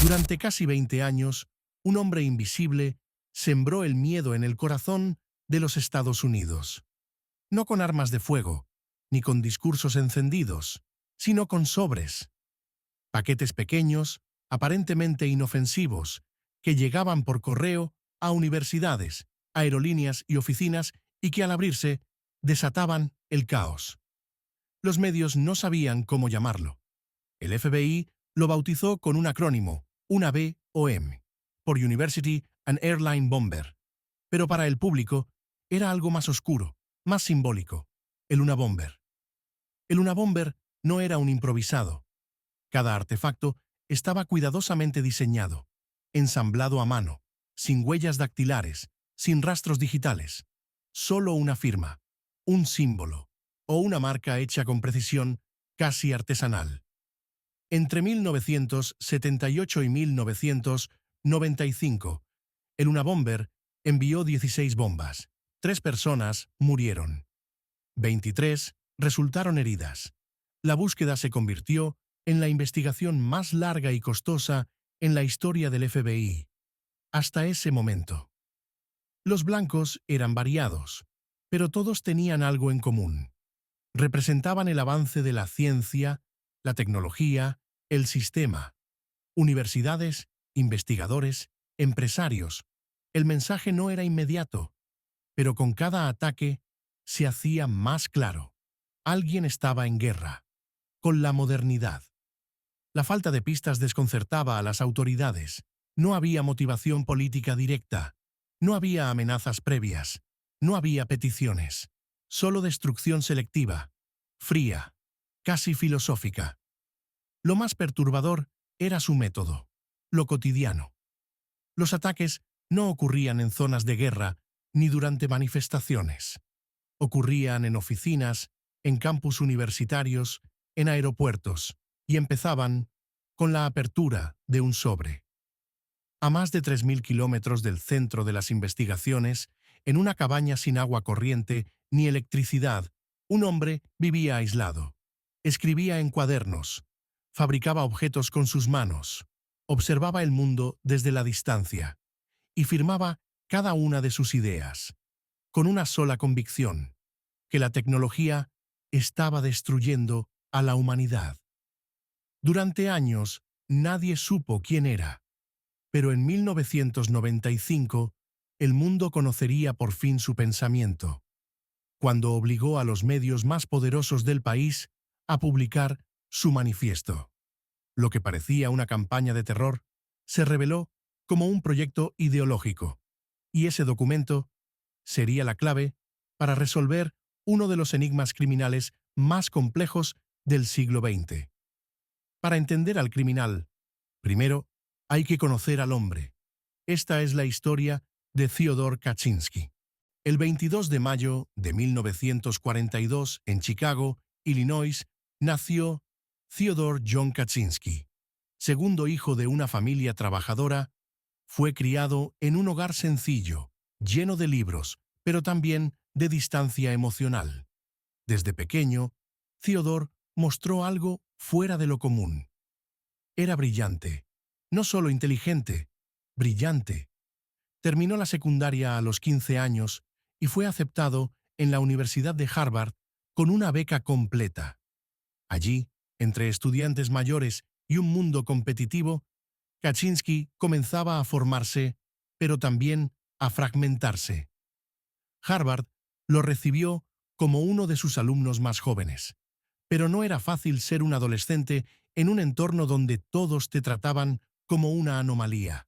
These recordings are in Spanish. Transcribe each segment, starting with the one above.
Durante casi 20 años, un hombre invisible sembró el miedo en el corazón de los Estados Unidos. No con armas de fuego, ni con discursos encendidos, sino con sobres, paquetes pequeños, aparentemente inofensivos, que llegaban por correo a universidades, aerolíneas y oficinas y que al abrirse desataban el caos. Los medios no sabían cómo llamarlo. El FBI lo bautizó con un acrónimo, una BOM, por University and Airline Bomber. Pero para el público era algo más oscuro, más simbólico, el Unabomber. El Unabomber no era un improvisado. Cada artefacto estaba cuidadosamente diseñado, ensamblado a mano, sin huellas dactilares, sin rastros digitales. Solo una firma, un símbolo o una marca hecha con precisión casi artesanal. Entre 1978 y 1995, el Unabomber envió 16 bombas. 3 personas murieron. 23 resultaron heridas. La búsqueda se convirtió en la investigación más larga y costosa en la historia del FBI. Hasta ese momento. Los blancos eran variados, pero todos tenían algo en común. Representaban el avance de la ciencia, la tecnología, el sistema. Universidades, investigadores, empresarios. El mensaje no era inmediato, pero con cada ataque se hacía más claro. Alguien estaba en guerra, con la modernidad. La falta de pistas desconcertaba a las autoridades. No había motivación política directa. No había amenazas previas. No había peticiones. Solo destrucción selectiva, fría, casi filosófica. Lo más perturbador era su método, lo cotidiano. Los ataques no ocurrían en zonas de guerra ni durante manifestaciones. Ocurrían en oficinas, en campus universitarios, en aeropuertos, y empezaban con la apertura de un sobre. A más de 3.000 kilómetros del centro de las investigaciones, en una cabaña sin agua corriente ni electricidad, un hombre vivía aislado. Escribía en cuadernos, fabricaba objetos con sus manos, observaba el mundo desde la distancia y firmaba cada una de sus ideas, con una sola convicción, que la tecnología estaba destruyendo a la humanidad. Durante años, nadie supo quién era, pero en 1995 el mundo conocería por fin su pensamiento, cuando obligó a los medios más poderosos del país a publicar su manifiesto. Lo que parecía una campaña de terror se reveló como un proyecto ideológico, y ese documento sería la clave para resolver uno de los enigmas criminales más complejos del siglo XX. Para entender al criminal, primero hay que conocer al hombre. Esta es la historia de Theodore Kaczynski. El 22 de mayo de 1942, en Chicago, Illinois, nació Theodore John Kaczynski. Segundo hijo de una familia trabajadora, fue criado en un hogar sencillo, lleno de libros, pero también de distancia emocional. Desde pequeño, Theodore mostró algo fuera de lo común. Era brillante, no solo inteligente, brillante. Terminó la secundaria a los 15 años y fue aceptado en la Universidad de Harvard con una beca completa. Allí, entre estudiantes mayores y un mundo competitivo, Kaczynski comenzaba a formarse, pero también a fragmentarse. Harvard lo recibió como uno de sus alumnos más jóvenes, pero no era fácil ser un adolescente en un entorno donde todos te trataban como una anomalía.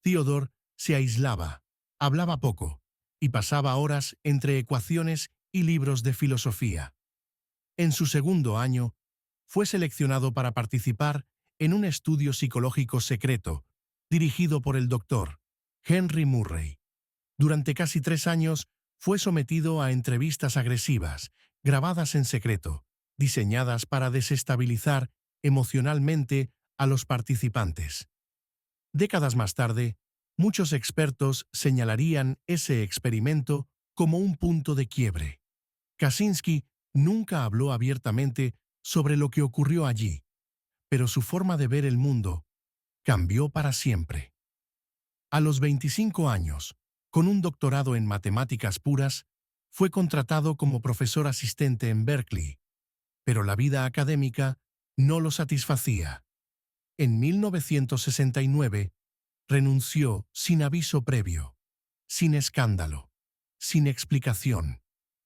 Theodore se aislaba, hablaba poco y pasaba horas entre ecuaciones y libros de filosofía. En su segundo año, fue seleccionado para participar en un estudio psicológico secreto, dirigido por el doctor Henry Murray. Durante casi 3 años, fue sometido a entrevistas agresivas, grabadas en secreto, diseñadas para desestabilizar emocionalmente a los participantes. Décadas más tarde, muchos expertos señalarían ese experimento como un punto de quiebre. Kaczynski nunca habló abiertamente sobre lo que ocurrió allí, pero su forma de ver el mundo cambió para siempre. A los 25 años, con un doctorado en matemáticas puras, fue contratado como profesor asistente en Berkeley, pero la vida académica no lo satisfacía. En 1969, renunció sin aviso previo, sin escándalo, sin explicación.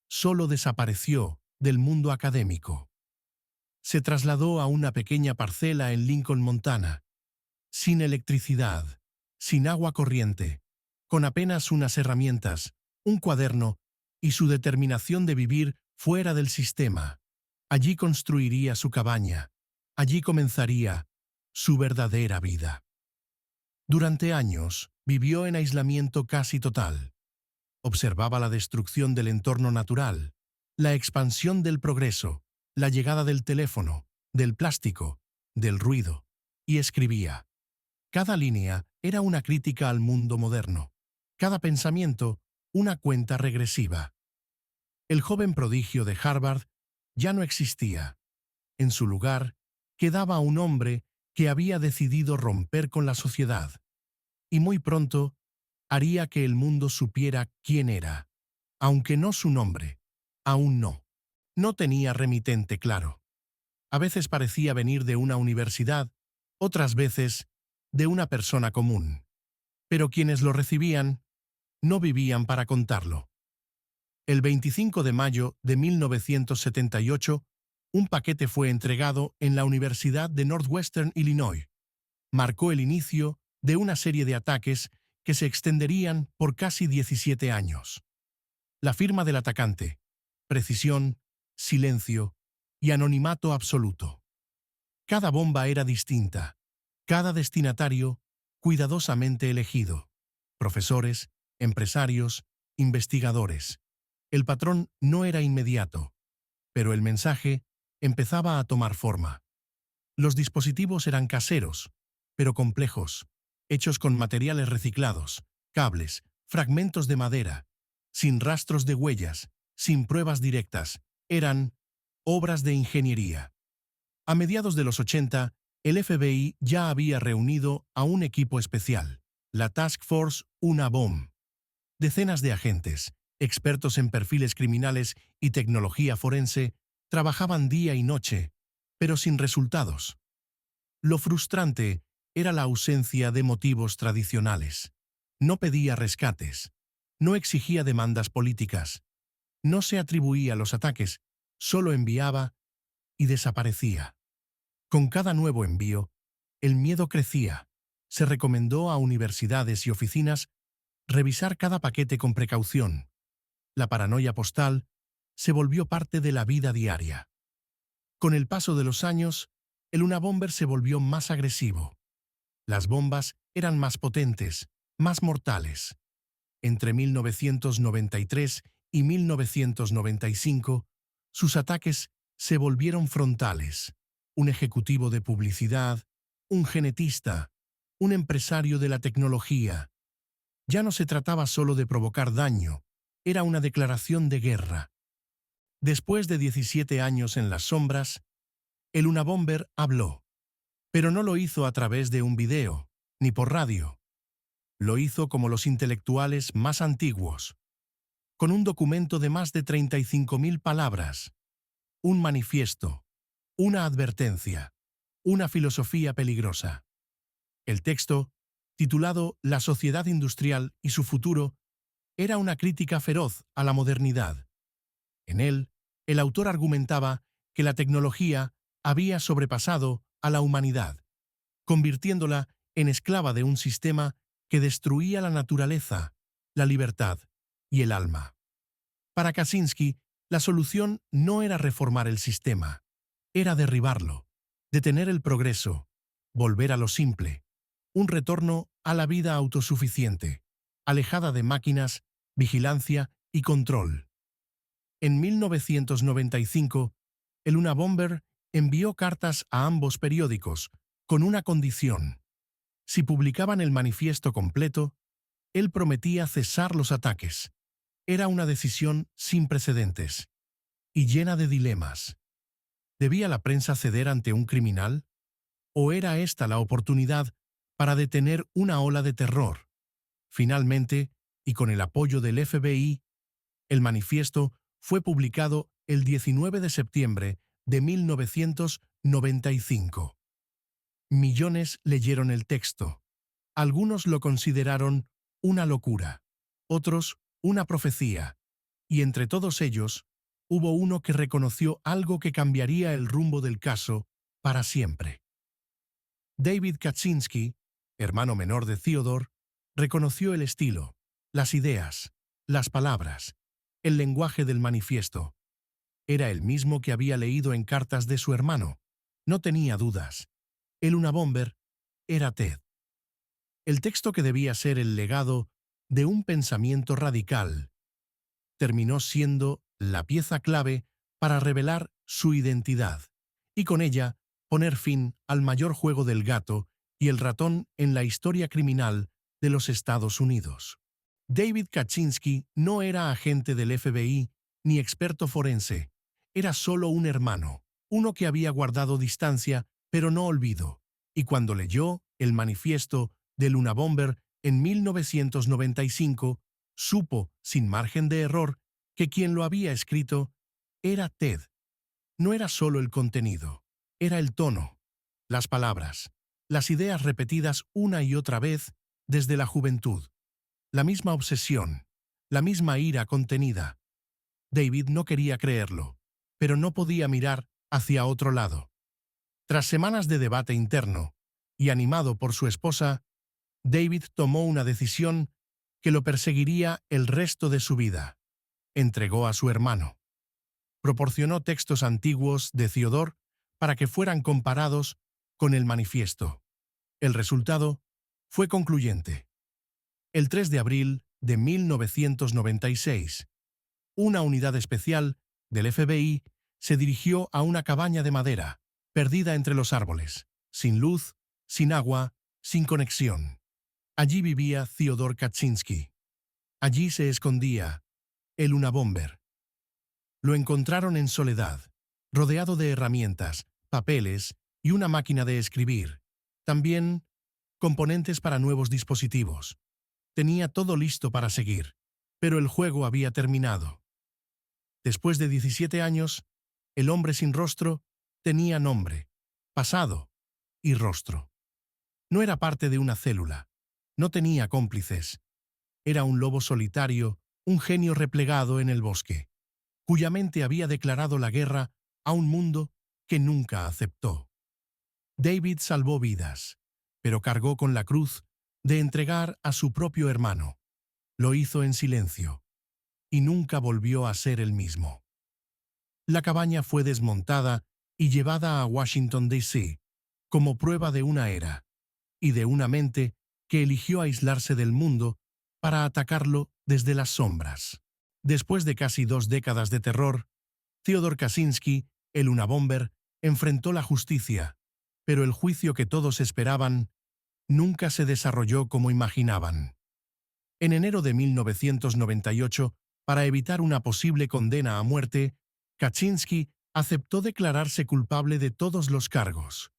Solo desapareció del mundo académico. Se trasladó a una pequeña parcela en Lincoln, Montana, sin electricidad, sin agua corriente, con apenas unas herramientas, un cuaderno y su determinación de vivir fuera del sistema. Allí construiría su cabaña, allí comenzaría su verdadera vida. Durante años vivió en aislamiento casi total. Observaba la destrucción del entorno natural, la expansión del progreso, la llegada del teléfono, del plástico, del ruido, y escribía. Cada línea era una crítica al mundo moderno, cada pensamiento una cuenta regresiva. El joven prodigio de Harvard ya no existía. En su lugar quedaba un hombre que había decidido romper con la sociedad, y muy pronto haría que el mundo supiera quién era, aunque no su nombre. Aún no. No tenía remitente claro. A veces parecía venir de una universidad, otras veces de una persona común. Pero quienes lo recibían no vivían para contarlo. El 25 de mayo de 1978, un paquete fue entregado en la Universidad de Northwestern Illinois. Marcó el inicio de una serie de ataques que se extenderían por casi 17 años. La firma del atacante: precisión, silencio y anonimato absoluto. Cada bomba era distinta, cada destinatario cuidadosamente elegido. Profesores, empresarios, investigadores. El patrón no era inmediato, pero el mensaje empezaba a tomar forma. Los dispositivos eran caseros, pero complejos, hechos con materiales reciclados, cables, fragmentos de madera, sin rastros de huellas, sin pruebas directas. Eran obras de ingeniería. A mediados de los 80, el FBI ya había reunido a un equipo especial, la Task Force Unabomber. Decenas de agentes, expertos en perfiles criminales y tecnología forense, trabajaban día y noche, pero sin resultados. Lo frustrante era la ausencia de motivos tradicionales. No pedía rescates, no exigía demandas políticas, no se atribuía los ataques, solo enviaba y desaparecía. Con cada nuevo envío, el miedo crecía. Se recomendó a universidades y oficinas revisar cada paquete con precaución. La paranoia postal se volvió parte de la vida diaria. Con el paso de los años, el Unabomber se volvió más agresivo. Las bombas eran más potentes, más mortales. Entre 1993 y 1995, sus ataques se volvieron frontales. Un ejecutivo de publicidad, un genetista, un empresario de la tecnología. Ya no se trataba solo de provocar daño, era una declaración de guerra. Después de 17 años en las sombras, el Unabomber habló, pero no lo hizo a través de un video, ni por radio. Lo hizo como los intelectuales más antiguos, con un documento de más de 35.000 palabras, un manifiesto, una advertencia, una filosofía peligrosa. El texto, titulado La sociedad industrial y su futuro, era una crítica feroz a la modernidad. En él, el autor argumentaba que la tecnología había sobrepasado a la humanidad, convirtiéndola en esclava de un sistema que destruía la naturaleza, la libertad y el alma. Para Kaczynski, la solución no era reformar el sistema, era derribarlo, detener el progreso, volver a lo simple, un retorno a la vida autosuficiente, alejada de máquinas, vigilancia y control. En 1995, el Unabomber envió cartas a ambos periódicos con una condición. Si publicaban el manifiesto completo, él prometía cesar los ataques. Era una decisión sin precedentes y llena de dilemas. ¿Debía la prensa ceder ante un criminal? ¿O era esta la oportunidad para detener una ola de terror. Finalmente, y con el apoyo del FBI, el manifiesto fue publicado el 19 de septiembre de 1995. Millones leyeron el texto. Algunos lo consideraron una locura, otros una profecía, y entre todos ellos hubo uno que reconoció algo que cambiaría el rumbo del caso para siempre. David Kaczynski, hermano menor de Theodore, reconoció el estilo, las ideas, las palabras, el lenguaje del manifiesto. Era el mismo que había leído en cartas de su hermano. No tenía dudas. El Unabomber era Ted. El texto que debía ser el legado de un pensamiento radical terminó siendo la pieza clave para revelar su identidad y con ella poner fin al mayor juego del gato y el ratón en la historia criminal de los Estados Unidos. David Kaczynski no era agente del FBI ni experto forense, era solo un hermano, uno que había guardado distancia, pero no olvido, y cuando leyó el manifiesto del Unabomber en 1995, supo, sin margen de error, que quien lo había escrito era Ted. No era solo el contenido, era el tono, las palabras, las ideas repetidas una y otra vez desde la juventud, la misma obsesión, la misma ira contenida. David no quería creerlo, pero no podía mirar hacia otro lado. Tras semanas de debate interno, y animado por su esposa, David tomó una decisión que lo perseguiría el resto de su vida. Entregó a su hermano. Proporcionó textos antiguos de Theodore para que fueran comparados con el manifiesto. El resultado fue concluyente. El 3 de abril de 1996, una unidad especial del FBI se dirigió a una cabaña de madera, perdida entre los árboles, sin luz, sin agua, sin conexión. Allí vivía Theodore Kaczynski. Allí se escondía el Unabomber. Lo encontraron en soledad, rodeado de herramientas, papeles y una máquina de escribir. También componentes para nuevos dispositivos. Tenía todo listo para seguir, pero el juego había terminado. Después de 17 años, el hombre sin rostro tenía nombre, pasado y rostro. No era parte de una célula, no tenía cómplices. Era un lobo solitario, un genio replegado en el bosque, cuya mente había declarado la guerra a un mundo que nunca aceptó. David salvó vidas, pero cargó con la cruz de entregar a su propio hermano. Lo hizo en silencio, y nunca volvió a ser el mismo. La cabaña fue desmontada y llevada a Washington, D.C., como prueba de una era, y de una mente que eligió aislarse del mundo para atacarlo desde las sombras. Después de casi 2 décadas de terror, Theodore Kaczynski, el Unabomber, enfrentó la justicia, pero el juicio que todos esperaban nunca se desarrolló como imaginaban. En enero de 1998, para evitar una posible condena a muerte, Kaczynski aceptó declararse culpable de todos los cargos.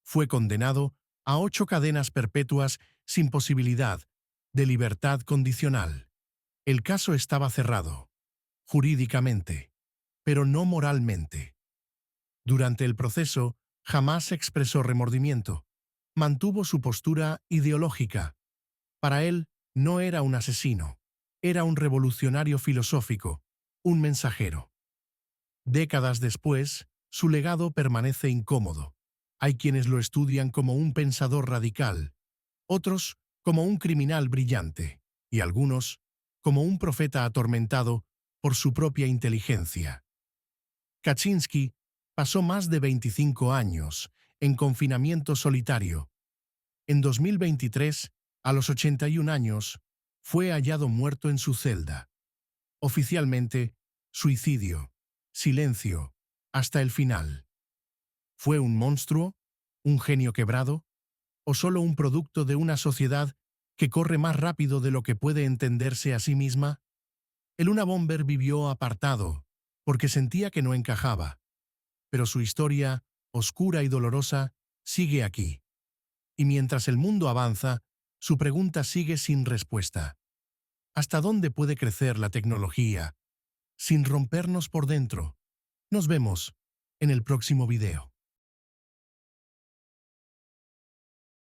Fue condenado a 8 cadenas perpetuas sin posibilidad de libertad condicional. El caso estaba cerrado, jurídicamente, pero no moralmente. Durante el proceso, jamás expresó remordimiento. Mantuvo su postura ideológica. Para él, no era un asesino, era un revolucionario filosófico, un mensajero. Décadas después, su legado permanece incómodo. Hay quienes lo estudian como un pensador radical, otros como un criminal brillante, y algunos como un profeta atormentado por su propia inteligencia. Kaczynski pasó más de 25 años en confinamiento solitario. En 2023, a los 81 años, fue hallado muerto en su celda. Oficialmente, suicidio, silencio, hasta el final. ¿Fue un monstruo? ¿Un genio quebrado? ¿O solo un producto de una sociedad que corre más rápido de lo que puede entenderse a sí misma? El Unabomber vivió apartado, porque sentía que no encajaba. Pero su historia, oscura y dolorosa, sigue aquí. Y mientras el mundo avanza, su pregunta sigue sin respuesta. ¿Hasta dónde puede crecer la tecnología sin rompernos por dentro? Nos vemos en el próximo video.